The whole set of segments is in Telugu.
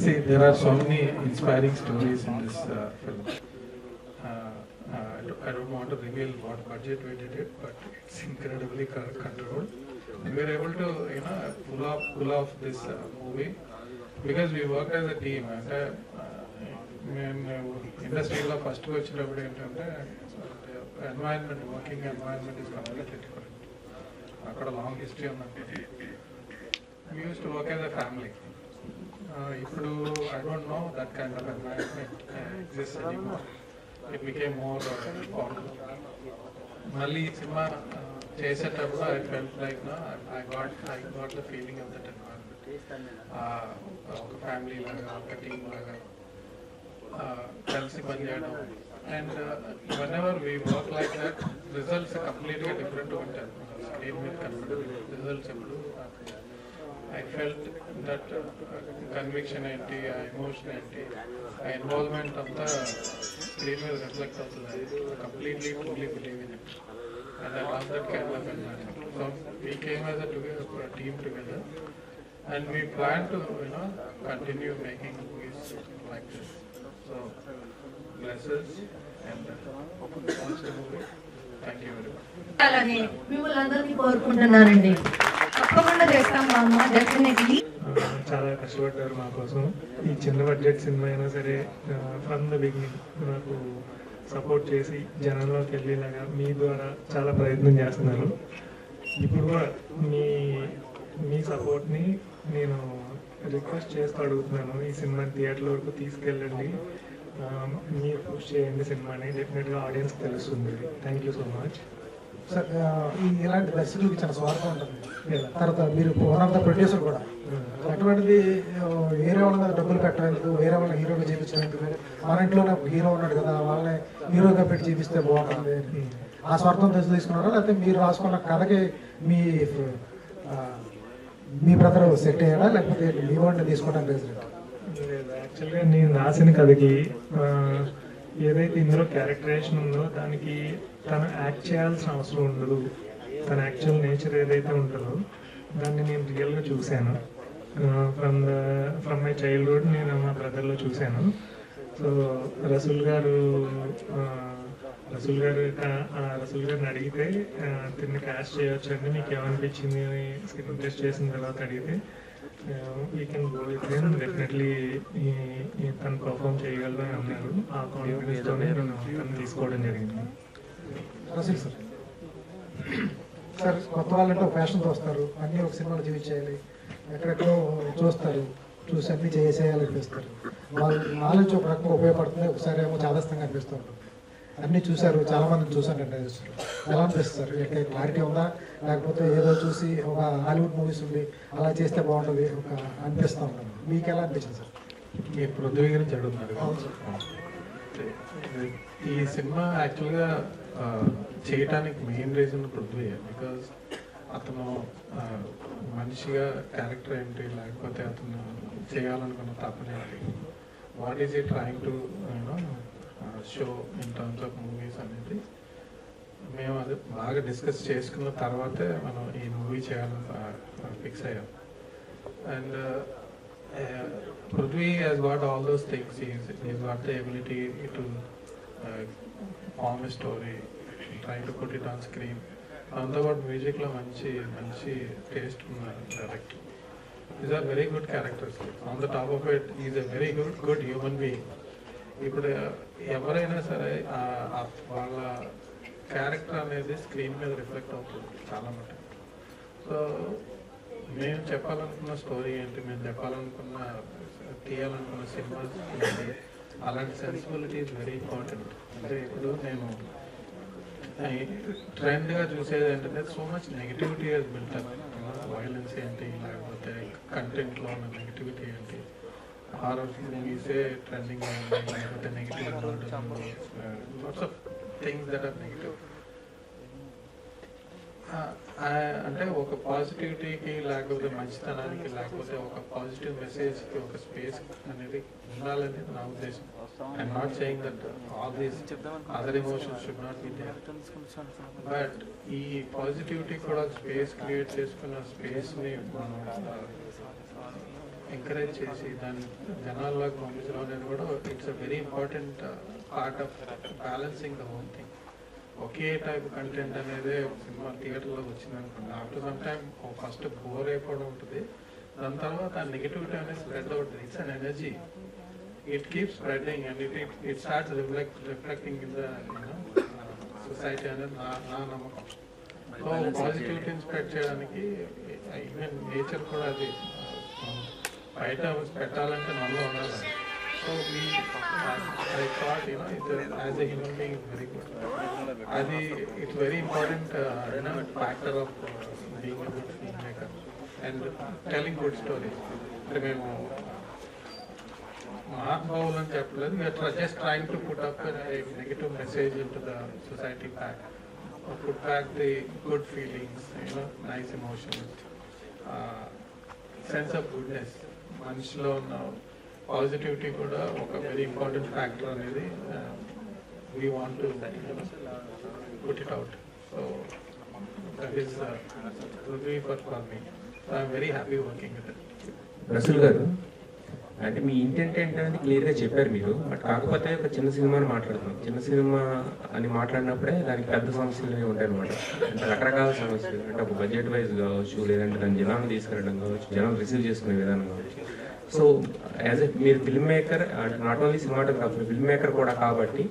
See, there are so many inspiring stories in this film. I don't want to reveal what budget we did it, but it's incredibly controlled. And we were able to, pull off this movie because we worked as a team. And మేము ఇండస్ట్రీలో ఫస్ట్ వచ్చినప్పుడు ఏంటంటే environment working environment is completely different. అక్కడ లాంగ్ హిస్టరీ ఉందంటే we used to work as a family. ఇప్పుడు I don't know that kind of environment exists anymore. It became more formal. మళ్ళీ ఈ సినిమా చేసేటప్పుడు I felt like I got the feeling of that environment. ఒక ఫ్యామిలీ లాగా ఒక టీమ్ లాగా కలిసి పనిచేయడం. And whenever we work like that, results completely different ఉంటాయి. స్క్రీన్ మీద కనపడే రిజల్ట్స్ ఎప్పుడు I felt that conviction ఏంటి, ఆ ఎమోషన్ ఏంటి, ఆ ఇన్వాల్వ్మెంట్ అంతా స్క్రీన్ మీద రిఫ్లెక్ట్ అవుతుంది. Completely fully believe in it. And I love that kind of environment. So we came as a team together and we plan to continue making movies like this. So bless us and watch the movie. Thank you very much. అలాగే మిమ్మల్ని అందరినీ కోరుకుంటున్నానండి. తప్పకుండా చేస్తాం మా అమ్మ, డెఫినెట్లీ. చాలా కష్టపడ్డారు మా కోసం. ఈ చిన్న బడ్జెట్ సినిమా అయినా సరే ఫ్రమ్ ద బిగినింగ్ నాకు సపోర్ట్ చేసి జనంలోకి వెళ్ళేలాగా మీ ద్వారా చాలా ప్రయత్నం చేస్తున్నారు. ఇప్పుడు కూడా మీ సపోర్ట్ని నేను రిక్వెస్ట్ చేస్తూ అడుగుతున్నాను. ఈ సినిమాని థియేటర్ వరకు తీసుకెళ్ళండి, మీరు పుష్ చేయండి సినిమాని. డెఫినెట్గా ఆడియన్స్కి తెలుస్తుంది. Thank you so much sir. ఇలాంటి దర్శకులకి చాలా స్వార్థం ఉంటుంది. తర్వాత మీరు వన్ ఆఫ్ ద ప్రొడ్యూసర్ కూడా. అటువంటిది వేరే వాళ్ళ మీద డబ్బులు పెట్టలేదు, వేరే వాళ్ళని హీరోగా చూపించలేదు. మన ఇంట్లోనే హీరో ఉన్నాడు కదా, వాళ్ళని హీరోగా పెట్టి చూపిస్తే బాగుంటుంది. ఆ స్వార్థం తీసుకున్నారా, లేకపోతే మీరు రాసుకున్న కథకి మీ బ్రదర్ సెట్ అయ్యాడా, లేకపోతే మీ వాడిని తీసుకోవడానికి రీజన్? యాక్చువల్గా నేను రాసిన కథకి ఏదైతే ఇందులో క్యారెక్టరైజేషన్ ఉందో దానికి తను యాక్ట్ చేయాల్సిన అవసరం ఉండదు. తన యాక్చువల్ నేచర్ ఏదైతే ఉంటుందో దాన్ని నేను రియల్గా చూశాను. ఫ్రమ్ మై చైల్డ్హుడ్ నేను మా బ్రదర్లో చూశాను. సో రసూల్ గారిని అడిగితే తిన్ని క్యాస్ట్ చేయొచ్చండి, మీకు ఏమనిపించింది స్క్రీన్ టెస్ట్ చేసిన తర్వాత అడిగితే you can go with him, definitely తను పర్ఫామ్ చేయగలరు అని అన్నారు. ఆ కాన్ఫిడెన్స్తోనే నేను తను తీసుకోవడం జరిగింది. రసూల్ సార్, సార్ కొత్త వాళ్ళంటే ఒక ఫ్యాషన్తో వస్తారు, అన్నీ ఒక సినిమాలో చూపించేయాలి, ఎక్కడెక్కడో చూస్తారు, చూసి అన్నీ చేసేయాలనిపిస్తారు. వాళ్ళ నాలెడ్జ్ ఒక రకంగా ఉపయోగపడుతుంది, ఒకసారి ఏమో చాదస్తంగా అనిపిస్తుంది. అన్నీ చూశారు, చాలా మందిని చూసానంటే ఎలా అనిపిస్తారు? క్లారిటీ ఉందా, లేకపోతే ఏదో చూసి ఒక హాలీవుడ్ మూవీస్ ఉంది అలా చేస్తే బాగుంటుంది ఒక అనిపిస్తూ ఉంటాను. మీకు ఎలా అనిపించింది సార్? మీరు పృథ్వీ గురించి అడుగుతున్నారు. ఈ సినిమా యాక్చువల్గా చేయటానికి మెయిన్ రీజన్ పృథ్వీ. బికాజ్ అతను మనిషిగా క్యారెక్టర్ ఏంటి, లేకపోతే అతను చేయాలనుకున్న తపన ఏంటి, వాట్ ఈస్ ఈ trying to show in terms of movies అనేది మేము అది బాగా డిస్కస్ చేసుకున్న తర్వాతే మనం ఈ మూవీ చేయాలని ఫిక్స్ అయ్యాం. And Prithvi has got all those things. He's got the ability to form a story, trying to put it on screen. About music lo manchi taste unnaru director. These are very good characters. On the top of it, he is a very good human being. ఇప్పుడు ఎవరైనా సరే వాళ్ళ క్యారెక్టర్ అనేది స్క్రీన్ మీద రిఫ్లెక్ట్ అవుతుంది చాలా మటుకు. సో మేము చెప్పాలనుకున్న స్టోరీ ఏంటి, మేము చెప్పాలనుకున్న తీయాలనుకున్న సినిమాస్ ఏంటి, అలాంటి సెన్సిబిలిటీ ఇస్ వెరీ ఇంపార్టెంట్. అంటే ఇప్పుడు నేను ట్రెండ్గా చూసేది ఏంటంటే so much negativity has built up. Violence ఏంటి, లేకపోతే కంటెంట్లో ఉన్న నెగిటివిటీ ఏంటి, హారర్ మూవీసే ట్రెండింగ్ లేకపోతే negative lots of things that are negative. అంటే ఒక పాజిటివిటీకి లేకపోతే మంచితనానికి లేకపోతే ఒక పాజిటివ్ మెసేజ్కి ఒక స్పేస్ అనేది ఉండాలనేది నా ఉద్దేశం. I'm not saying that all these other emotions should not be there, but ఈ పాజిటివిటీ కూడా స్పేస్ క్రియేట్ చేసుకున్న స్పేస్ని మనం ఎంకరేజ్ చేసి దాన్ని జనాల్లోకి పంపించడం అనేది కూడా it's a very important part of balancing the whole thing. Okay type content అనేది సినిమా థియేటర్లోకి వచ్చింది అనుకోండి, after some time first bore అయిపోవడం ఉంటుంది, దాని తర్వాత ఆ నెగిటివిటీ అనేది స్ప్రెడ్ అవుతుంది. It's an energy, it keep spreading and it starts reflecting in the society అనేది నా నమ్మకం. సో పాజిటివిటీని స్ప్రెడ్ చేయడానికి ఈవెన్ నేచర్ కూడా అది బయట పెట్టాలంటే మనలో ఉండాలి. So I thought as a human being very good. అది it's very important factor of being a good film maker and telling good stories. అంటే మేము మహానుభావులు అని చెప్పలేదు, we are just trying to put up negative message into the society back, put back the good feelings, nice emotions, sense of goodness. మనిషిలో ఉన్న పాజిటివిటీ కూడా ఒక వెరీ ఇంపార్టెంట్ ఫ్యాక్టర్ అనేది we want to put it out. So that is really for me. So I'm very happy working with it. Rasool garu, అంటే మీ ఇంటెంట్ ఏంటనేది క్లియర్గా చెప్పారు మీరు, బట్ కాకపోతే ఒక చిన్న సినిమాని మాట్లాడుతున్నాం. చిన్న సినిమా అని మాట్లాడినప్పుడే దానికి పెద్ద సమస్యలు ఉంటాయి అనమాట. అంటే రకరకాల సమస్యలు, అంటే ఒక బడ్జెట్ వైజ్ కావచ్చు, లేదంటే దాని జనాలు తీసుకెళ్ళడం కావచ్చు, జనాలు రిసీవ్ చేసుకునే విధానం కావచ్చు. సో యాజ్ ఎ మీరు film maker, not only cinematographer, film maker కూడా కాబట్టి,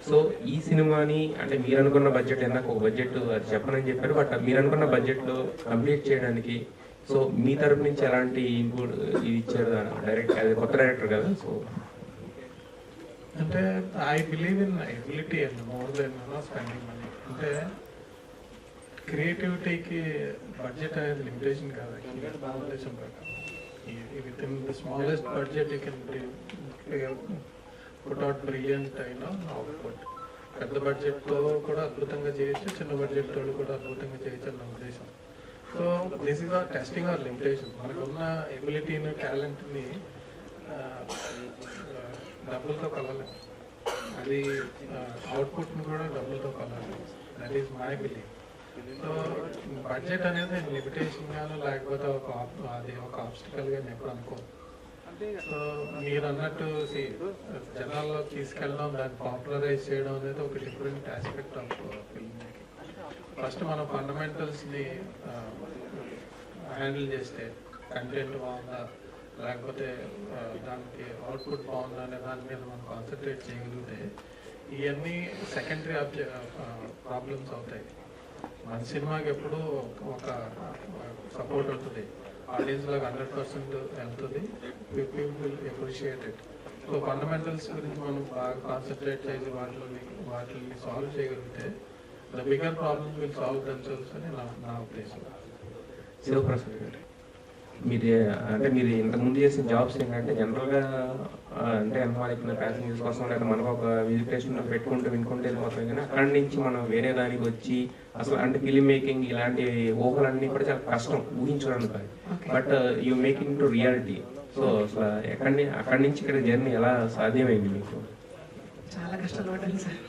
సో ఈ సినిమాని అంటే మీరు అనుకున్న బడ్జెట్ ఇందాక ఒక బడ్జెట్ అది చెప్పనని చెప్పారు, బట్ మీరు అనుకున్న బడ్జెట్లో కంప్లీట్ చేయడానికి సో మీ తరపు నుంచి ఎలాంటి ఇన్పుట్ ఇది ఇచ్చారు డైరెక్ట్ యాజ్ కొత్త డైరెక్టర్ కదా? సో అంటే I believe in ability and more than spending money. అంటే క్రియేటివిటీకి బడ్జెట్ అనేది లిమిటేషన్ కాదు, నా ఉద్దేశం ప్రకారం. With in the smallest budget you can put out brilliant output. పెద్ద బడ్జెట్తో కూడా అద్భుతంగా చేయొచ్చు, చిన్న బడ్జెట్తో కూడా అద్భుతంగా చేయొచ్చు అని నా ఉద్దేశం. So this is our testing our limitation. మనకున్న ఎబిలిటీని, టాలెంట్ని డబ్బులతో కలవాలి, అది అవుట్పుట్ని కూడా డబ్బులతో కలవాలి. That is my believe. So budget అనేది లిమిటేషన్గాను లేకపోతే అది ఒక ఆబ్స్టికల్గా నేను ఎప్పుడు అనుకోను. సో మీరు అన్నట్టు జనాల్లో తీసుకెళ్ళడం, దాన్ని పాపులరైజ్ చేయడం అనేది ఒక different aspect of film making. First మనం ఫండమెంటల్స్ని హ్యాండిల్ చేస్తే, కంటెంట్ బాగుందా లేకపోతే దానికి అవుట్పుట్ బాగుందా అనే దాని మీద మనం కాన్సన్ట్రేట్ చేయగలిగితే ఇవన్నీ సెకండరీ ప్రాబ్లమ్స్ అవుతాయి. మన సినిమాకి ఎప్పుడు ఒక సపోర్ట్ ఉంటుంది, ఆడియన్స్లోకి 100% వెళ్తుంది, people will appreciate it. So fundamentals గురించి మనం బాగా కాన్సన్ట్రేట్ చేసి వాటిని సాల్వ్ చేయగలిగితే the bigger problems will solve themselves అని నా ఉద్దేశం. శివప్రసాద్ గారు, మీరు ఇంతకుముందు చేసిన జాబ్స్ ఏంటంటే జనరల్గా అంటే మనకి ప్యాసింజర్స్ కోసం లేదా మనకు ఒక విజిటేషన్ పెట్టుకుంటూ వినుకుంటూ వెళ్ళిపోతాం, కానీ అక్కడి నుంచి మనం వేరే దానికి వచ్చి అసలు అంటే ఫిల్మ్ మేకింగ్ ఇలాంటి ఊహలన్నీ కూడా చాలా కష్టం ఊహించడానికి, but you making to reality. So అసలు అక్కడి నుంచి ఇక్కడ జర్నీ ఎలా సాధ్యమైంది మీకు? చాలా కష్టాలు పడ్డాను సార్.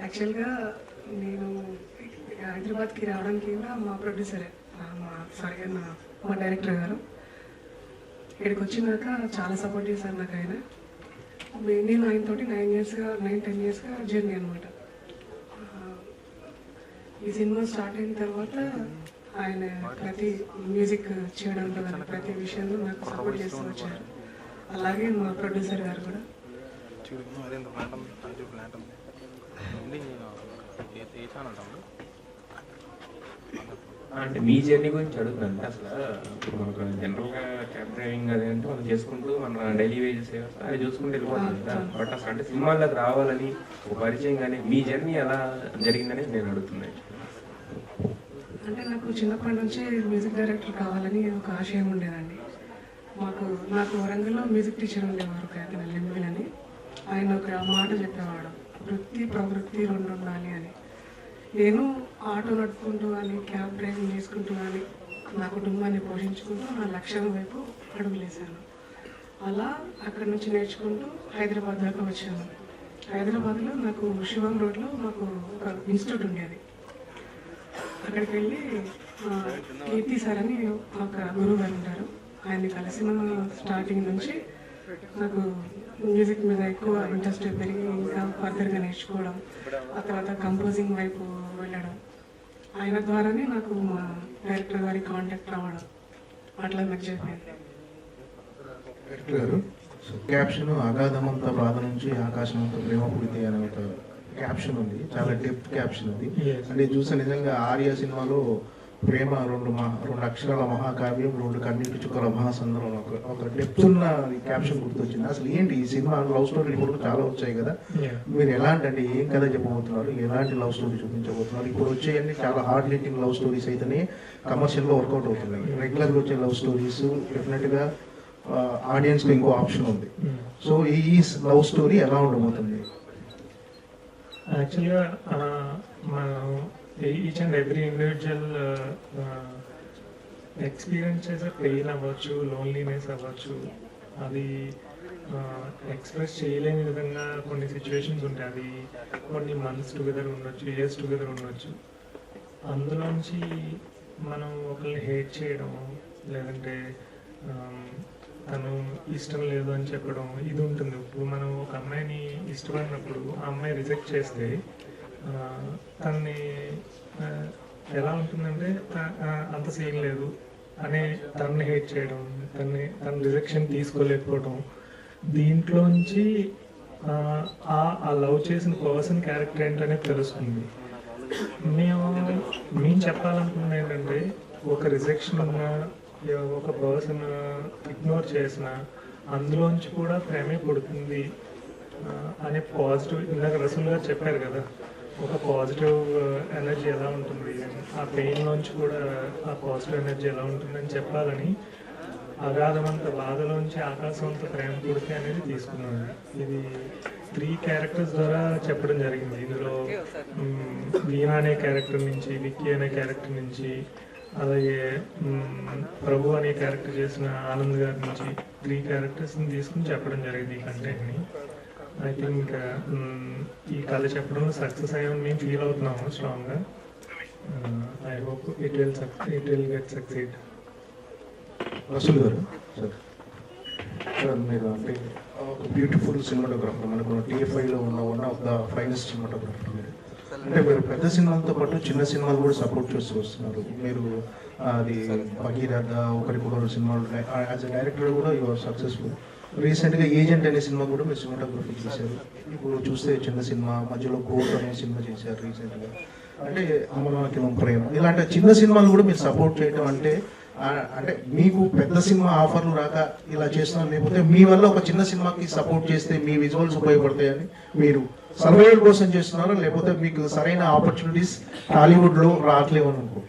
యాక్చువల్గా నేను హైదరాబాద్కి రావడానికి కూడా మా ప్రొడ్యూసరే, మా డైరెక్టర్ గారు ఇక్కడికి వచ్చినాక చాలా సపోర్ట్ చేశారు నాకు ఆయన. నేను ఆయనతోటి 9-10 ఇయర్స్గా జర్నీ అనమాట. ఈ సినిమా స్టార్ట్ అయిన తర్వాత ఆయన ప్రతి మ్యూజిక్ చేయడంలో కానీ ప్రతి విషయంలో నాకు సపోర్ట్ చేస్తూ వచ్చారు. అలాగే మా ప్రొడ్యూసర్ గారు కూడా. అంటే మీ జర్నీ గురించి అడుగుతుందంటే అసలు మనకు జనరల్గా క్యాబ్ డ్రైవింగ్ అది అంటే మనం చేసుకుంటూ మన డైలీ వేజెస్ అది చూసుకుంటూ వెళ్ళిపోతుంది కదా, బట్ అసలు అంటే సినిమాల్లోకి రావాలని ఒక పరిచయం కానీ మీ జర్నీ ఎలా జరిగిందని నేను అడుగుతున్నాను. అంటే నాకు చిన్నప్పటి నుంచి మ్యూజిక్ డైరెక్టర్ కావాలని ఒక ఆశయం ఉండేదండి. నాకు వరంగల్లో మ్యూజిక్ టీచర్ ఉండేవారు ఆయన లింబిల్ అని. ఆయన ఒక మాట చెప్పేవాడు, వృత్తి ప్రవృత్తి రెండు ఉండాలి అని. నేను ఆటో నడుపుకుంటూ కానీ క్యాబ్ డ్రైవింగ్ చేసుకుంటూ కానీ నా కుటుంబాన్ని పోషించుకుంటూ నా లక్ష్యం వైపు అడుగులేశాను. అలా అక్కడి నుంచి నేర్చుకుంటూ హైదరాబాద్ దాకా వచ్చాను. హైదరాబాద్లో నాకు శివం రోడ్లో మాకు ఒక ఇన్స్టిట్యూట్ ఉండేది. అక్కడికి వెళ్ళి కీర్తి సార్ అని ఒక గురువు గారు ఉంటారు. ఆయన్ని కలిసిన స్టార్టింగ్ నుంచి నాకు మ్యూజిక్ మీద ఎక్కువ ఇంట్రెస్ట్ పెరిగి ఇంకా ఫర్దర్గా నేర్చుకోవడం, ఆ తర్వాత కంపోజింగ్ వైపు వెళ్ళడం, ఆయన ద్వారానే నాకు మా డైరెక్టర్ గారి కాంటాక్ట్ అవ్వడం అట్లా నాకు జరిగింది. డైరెక్టర్ గారు, క్యాప్షన్ అగాధమంత బాధ నుంచి ఆకాశమంత ప్రేమ పుడితే అనే ఒక క్యాప్షన్ ఉంది, చాలా డెప్త్ క్యాప్షన్ ఉంది. అంటే చూస్తే నిజంగా ఆర్య సినిమాలో ప్రేమ రెండు అక్షరాల మహాకావ్యం, రెండు కన్నీటి చుక్కల మహాసంద్రం, ఒక డెప్త్ ఉన్న క్యాప్షన్ గుర్తొచ్చింది. అసలు ఏంటి ఈ సినిమా లవ్ స్టోరీలు ఇప్పుడు చాలా వచ్చాయి కదా, మీరు ఎలాంటి అంటే ఏం కథ చెప్పబోతున్నారు, ఎలాంటి లవ్ స్టోరీ చూపించబోతున్నారు? ఇప్పుడు వచ్చేయన్నీ చాలా హార్డ్ హిట్టింగ్ లవ్ స్టోరీస్ అయితేనే కమర్షియల్గా వర్కౌట్ అవుతున్నాయి. రెగ్యులర్గా వచ్చే లవ్ స్టోరీస్ డెఫినెట్గా ఆడియన్స్కి ఇంకో ఆప్షన్ ఉంది. సో ఈ లవ్ స్టోరీ ఎలా ఉండబోతుంది? యాక్చువల్గా మనం each and every individual experience చేసే పెయిన్ అవ్వచ్చు, లోన్లీనెస్ అవ్వచ్చు, అది ఎక్స్ప్రెస్ చేయలేని విధంగా కొన్ని సిచ్యువేషన్స్ ఉంటాయి. అది కొన్ని మంత్స్ టుగెదర్ ఉండొచ్చు, ఇయర్స్ టుగెదర్ ఉండొచ్చు. అందులోంచి మనం ఒకరిని హేట్ చేయడం, లేదంటే తను ఇష్టం లేదు అని చెప్పడం ఇది ఉంటుంది. ఇప్పుడు మనం ఒక అమ్మాయిని ఇష్టపడినప్పుడు ఆ అమ్మాయి రిజెక్ట్ చేస్తే తనని ఎలా ఉంటుందంటే అంత సీన్ లేదు అనే తనని హేట్ చేయడం, తన రిజెక్షన్ తీసుకోలేకపోవడం, దీంట్లోంచి ఆ లవ్ చేసిన పర్సన్ క్యారెక్టర్ ఏంటనేది తెలుస్తుంది. మేము చెప్పాలనుకున్నది ఏంటంటే, ఒక రిజెక్షన్ ఉన్న ఒక పర్సన్ ఇగ్నోర్ చేసిన అందులోంచి కూడా ప్రేమే పుడుతుంది అనే పాజిటివ్, ఇందాక రసూల్ గారు చెప్పారు కదా, ఒక పాజిటివ్ ఎనర్జీ ఎలా ఉంటుంది, ఆ పెయిన్లోంచి కూడా ఆ పాజిటివ్ ఎనర్జీ ఎలా ఉంటుందని చెప్పాలని అగాధమంత బాధలోంచి ఆకాశమంత ప్రేమ పుడితే అనేది తీసుకున్నాను. ఇది 3 క్యారెక్టర్స్ ద్వారా చెప్పడం జరిగింది. ఇందులో వీణా అనే క్యారెక్టర్ నుంచి, విక్కీ అనే క్యారెక్టర్ నుంచి, అలాగే ప్రభు అనే క్యారెక్టర్ చేసిన ఆనంద్ గారి నుంచి 3 క్యారెక్టర్స్ని తీసుకుని చెప్పడం జరిగింది ఈ కంటెంట్ని. ఐ థింక్ ఈ కథ చెప్పడంలో సక్సెస్ అయ్యామని మేము ఫీల్ అవుతున్నాము స్ట్రాంగ్గా. I hope it will get succeed. Rasool garu, sir మీరు అంటే ఒక బ్యూటిఫుల్ సినిమాటోగ్రాఫర్, మనకు TFIలో ఉన్న one of the finest cinematographer మీరు. అంటే మీరు పెద్ద సినిమాలతో పాటు చిన్న సినిమాలు కూడా సపోర్ట్ చేస్తూ వస్తున్నారు. మీరు అది భగీరథ, ఒకరి కూడా సినిమాలు ఉన్నాయి. యాజ్ అ డైరెక్టర్ కూడా యు ఆర్ సక్సెస్ఫుల్. రీసెంట్గా ఏజెంట్ అనే సినిమా కూడా మీరు సినిమాటోగ్రఫీ చేశారు. ఇప్పుడు చూస్తే చిన్న సినిమా, మధ్యలో కోర్ట్ అనే సినిమా చేశారు రీసెంట్గా. అంటే అమరవాక్యం ప్రేమ, ఇలాంటి చిన్న సినిమాలు కూడా మీరు సపోర్ట్ చేయడం అంటే మీకు పెద్ద సినిమా ఆఫర్లు రాక ఇలా చేస్తున్నారు, లేకపోతే మీ వల్ల ఒక చిన్న సినిమాకి సపోర్ట్ చేస్తే మీ విజువల్స్ ఉపయోగపడతాయని మీరు సర్వైవల్ కోసం చేస్తున్నారా, లేకపోతే మీకు సరైన ఆపర్చునిటీస్ టాలీవుడ్లో రావట్లేవు అని అనుకో?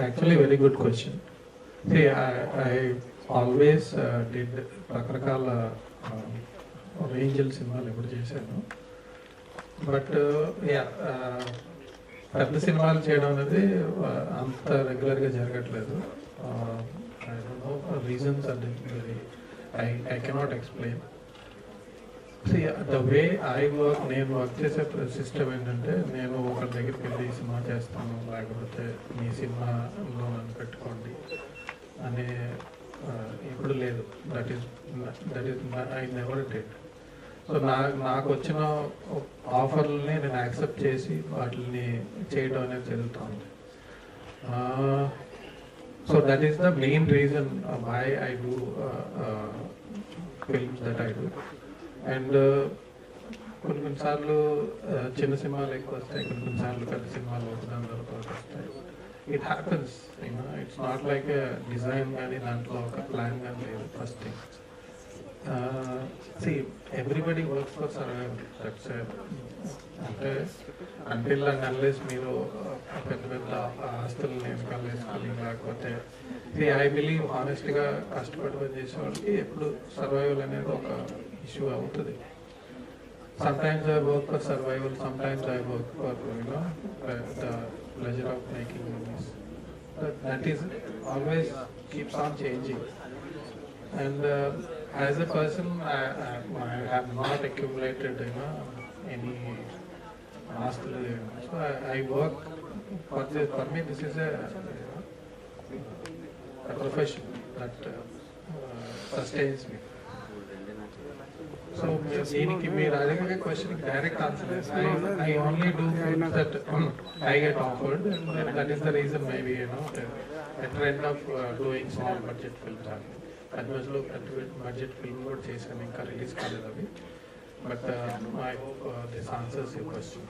Actually very good question. I always did రకరకాల రేంజల్ సినిమాలు ఎప్పుడు చేశాను. బట్ పెద్ద సినిమాలు చేయడం అనేది అంత రెగ్యులర్గా జరగట్లేదు. I don't know reasons are very I cannot explain. The way I work, నేను వర్క్ చేసే సిస్టమ్ ఏంటంటే, నేను ఒకరి దగ్గరికి వెళ్ళి ఈ సినిమా చేస్తాను, లేకపోతే మీ సినిమాలో నన్ను పెట్టుకోండి అనే ఇప్పుడు లేదు. That is I never did. So నాకు వచ్చిన ఆఫర్లని నేను యాక్సెప్ట్ చేసి వాటిని చేయడం అనేది జరుగుతుంది. So that is the main reason why I do films that I do. And కొన్నిసార్లు చిన్న సినిమాలు ఎక్కువ వస్తాయి, కొన్నిసార్లు పెద్ద సినిమాలు ఒకదాని వస్తాయి. It happens, it's not like design కానీ దాంట్లో ఒక ప్లాన్ కానీ లేదు. First thing, see, everybody works for survival. That's అంటే until and unless మీరు పెద్ద పెద్ద ఆస్తులను వెనకాల వేసుకొని, లేకపోతే ఐ బిలీవ్ హానెస్ట్గా కష్టపడి పని చేసే వాళ్ళకి ఎప్పుడు సర్వైవల్ అనేది ఒక ఇష్యూ అవుతుంది. sometimes I work for survival, sometimes I work for, the pleasure of making movies. That is always keeps on changing. And as a person, I have not accumulated, any mastery. So I work for this. For me, this is a profession that sustains me. So, దీనికి మీరు అడిగే question direct answer I only do films that I get offered and that is the reason maybe a trend of doing small budget films. అది మధ్యలో బడ్జెట్ ఫిల్మ్ కూడా చేశాను, ఇంకా రిలీజ్ కాలేదు అవి. But I hope this answers your question.